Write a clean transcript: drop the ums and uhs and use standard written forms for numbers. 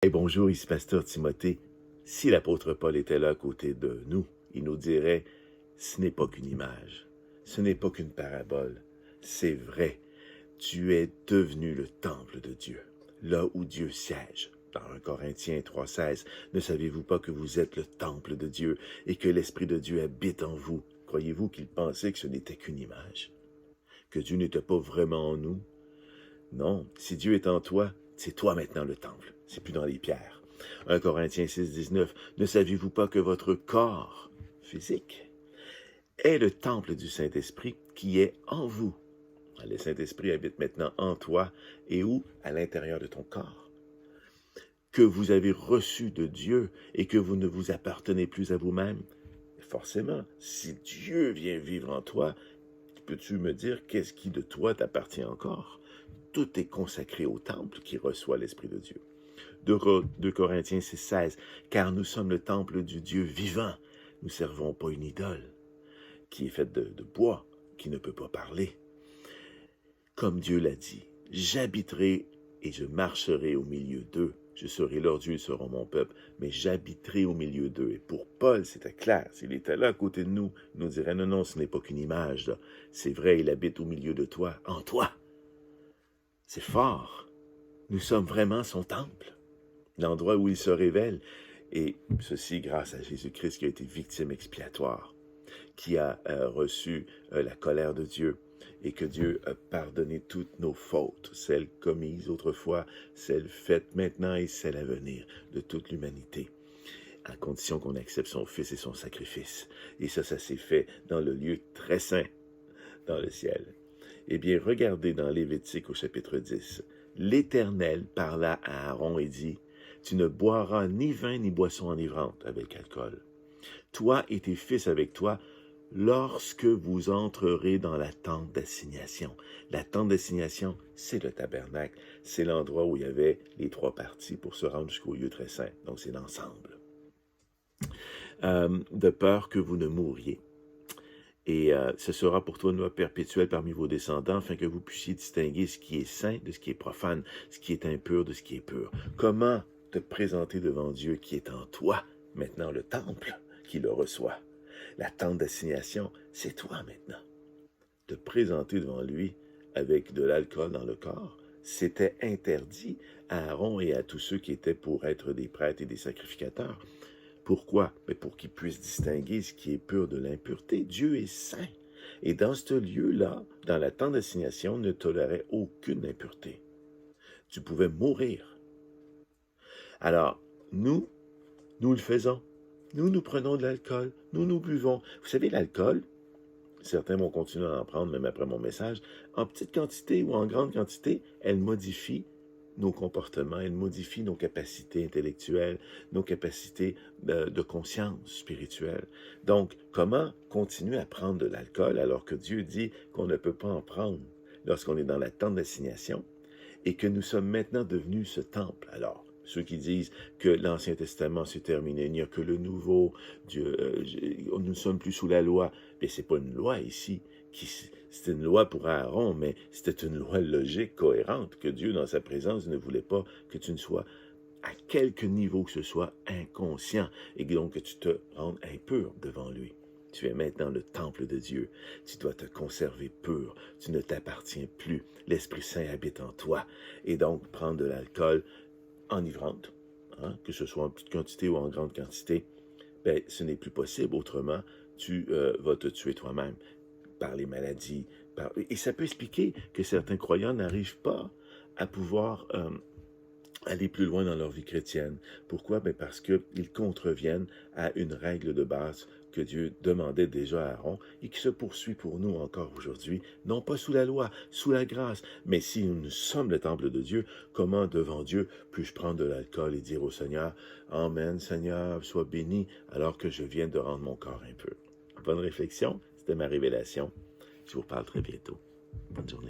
Hey, bonjour, ici Pasteur Timothée. Si l'apôtre Paul était là à côté de nous, il nous dirait, ce n'est pas qu'une image, ce n'est pas qu'une parabole, c'est vrai, tu es devenu le temple de Dieu, là où Dieu siège. Dans 1 Corinthiens 3,16, ne savez-vous pas que vous êtes le temple de Dieu et que l'Esprit de Dieu habite en vous? Croyez-vous qu'il pensait que ce n'était qu'une image? Que Dieu n'était pas vraiment en nous? Non, si Dieu est en toi, c'est toi maintenant le temple, c'est plus dans les pierres. 1 Corinthiens 6,19, ne saviez-vous pas que votre corps physique est le temple du Saint-Esprit qui est en vous? Le Saint-Esprit habite maintenant en toi et où? À l'intérieur de ton corps. Que vous avez reçu de Dieu et que vous ne vous appartenez plus à vous-même. Forcément, si Dieu vient vivre en toi, peux-tu me dire qu'est-ce qui de toi t'appartient encore? Tout est consacré au temple qui reçoit l'Esprit de Dieu. 2 Corinthiens 6,16, car nous sommes le temple du Dieu vivant. Nous ne servons pas une idole qui est faite de bois, qui ne peut pas parler. Comme Dieu l'a dit, j'habiterai et je marcherai au milieu d'eux. Je serai leur Dieu, ils seront mon peuple, mais j'habiterai au milieu d'eux. Et pour Paul, c'était clair. S'il était là à côté de nous, il nous dirait, non, non, ce n'est pas qu'une image, là. C'est vrai, il habite au milieu de toi, en toi. C'est fort. Nous sommes vraiment son temple, l'endroit où il se révèle. Et ceci grâce à Jésus-Christ qui a été victime expiatoire, qui a reçu la colère de Dieu et que Dieu a pardonné toutes nos fautes, celles commises autrefois, celles faites maintenant et celles à venir de toute l'humanité, à condition qu'on accepte son Fils et son sacrifice. Et ça s'est fait dans le lieu très saint, dans le ciel. Eh bien, regardez dans Lévitique au chapitre 10. L'Éternel parla à Aaron et dit, « Tu ne boiras ni vin ni boisson enivrante avec alcool. Toi et tes fils avec toi, lorsque vous entrerez dans la tente d'assignation. » La tente d'assignation, c'est le tabernacle. C'est l'endroit où il y avait les trois parties pour se rendre jusqu'au lieu très saint. Donc, c'est l'ensemble. De peur que vous ne mouriez. Et ce sera pour toi une loi perpétuelle parmi vos descendants, afin que vous puissiez distinguer ce qui est saint de ce qui est profane, ce qui est impur de ce qui est pur. Comment te présenter devant Dieu qui est en toi, maintenant le temple qui le reçoit. La tente d'assignation, c'est toi maintenant. Te présenter devant lui avec de l'alcool dans le corps, c'était interdit à Aaron et à tous ceux qui étaient pour être des prêtres et des sacrificateurs. Pourquoi? Mais pour qu'ils puissent distinguer ce qui est pur de l'impureté. Dieu est saint. Et dans ce lieu-là, dans la tente d'assignation, ne tolérait aucune impureté. Tu pouvais mourir. Alors, nous le faisons. Nous prenons de l'alcool. Nous buvons. Vous savez, l'alcool, certains vont continuer à en prendre, même après mon message, en petite quantité ou en grande quantité, elle modifie nos comportements, elle modifie nos capacités intellectuelles, nos capacités de conscience spirituelle. Donc, comment continuer à prendre de l'alcool alors que Dieu dit qu'on ne peut pas en prendre lorsqu'on est dans la tente d'assignation et que nous sommes maintenant devenus ce temple? Alors, ceux qui disent que l'Ancien Testament s'est terminé, il n'y a que le Nouveau, Dieu, nous ne sommes plus sous la loi. Mais ce n'est pas une loi ici. C'était une loi pour Aaron, mais c'était une loi logique, cohérente, que Dieu, dans sa présence, ne voulait pas que tu ne sois, à quelque niveau que ce soit, inconscient, et donc que tu te rendes impur devant lui. Tu es maintenant le temple de Dieu. Tu dois te conserver pur. Tu ne t'appartiens plus. L'Esprit Saint habite en toi. Et donc, prendre de l'alcool enivrante, que ce soit en petite quantité ou en grande quantité, ben, ce n'est plus possible. Autrement, tu vas te tuer toi-même par les maladies. Et ça peut expliquer que certains croyants n'arrivent pas à pouvoir aller plus loin dans leur vie chrétienne. Pourquoi? Ben parce qu'ils contreviennent à une règle de base que Dieu demandait déjà à Aaron et qui se poursuit pour nous encore aujourd'hui, non pas sous la loi, sous la grâce, mais si nous sommes le temple de Dieu, comment devant Dieu puis-je prendre de l'alcool et dire au Seigneur, « Amen, Seigneur, sois béni, alors que je viens de rendre mon corps un peu. » Bonne réflexion, c'était ma révélation. Je vous parle très bientôt. Bonne journée.